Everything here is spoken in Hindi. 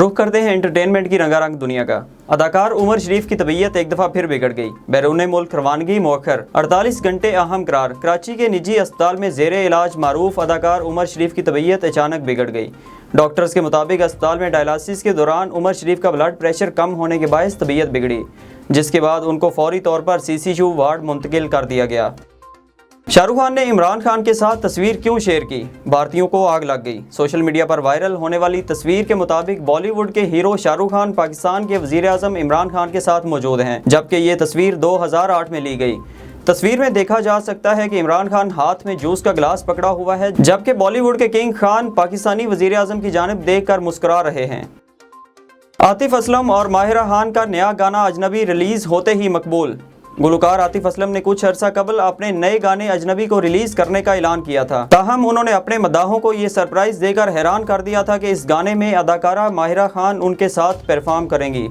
रुख करते हैं एंटरटेनमेंट की रंगारंग दुनिया का। अदाकार उमर शरीफ की तबीयत एक दफ़ा फिर बिगड़ गई। बैरून मुल्क रवानगी मौखर, 48 घंटे अहम करार। कराची के निजी अस्पताल में ज़ेरे इलाज मारूफ अदाकार उमर शरीफ की तबीयत अचानक बिगड़ गई। डॉक्टर्स के मुताबिक अस्पताल में डायलिसिस के दौरान उमर शरीफ का ब्लड प्रेशर कम होने के बायस तबीयत बिगड़ी, जिसके बाद उनको फौरी तौर पर CCU वार्ड मुंतकिल कर दिया गया। शाहरुख खान ने इमरान खान के साथ तस्वीर क्यों शेयर की? भारतीयों को आग लग गई। सोशल मीडिया पर वायरल होने वाली तस्वीर के मुताबिक बॉलीवुड के हीरो शाहरुख खान पाकिस्तान के वजीर आज़म इमरान खान के साथ मौजूद हैं, जबकि ये तस्वीर 2008 में ली गई। तस्वीर में देखा जा सकता है कि इमरान खान हाथ में जूस का गिलास पकड़ा हुआ है, जबकि बॉलीवुड के किंग खान पाकिस्तानी वजीर आज़म की जानिब देख कर मुस्कुरा रहे हैं। आतिफ असलम और माहिरा खान का नया गाना अजनबी रिलीज होते ही मकबूल। गुलकार आतिफ असलम ने कुछ अर्सा कबल अपने नए गाने अजनबी को रिलीज करने का ऐलान किया था। ताहम उन्होंने अपने मद्दाहों को ये सरप्राइज देकर हैरान कर दिया था कि इस गाने में अदाकारा माहिरा खान उनके साथ परफॉर्म करेंगी।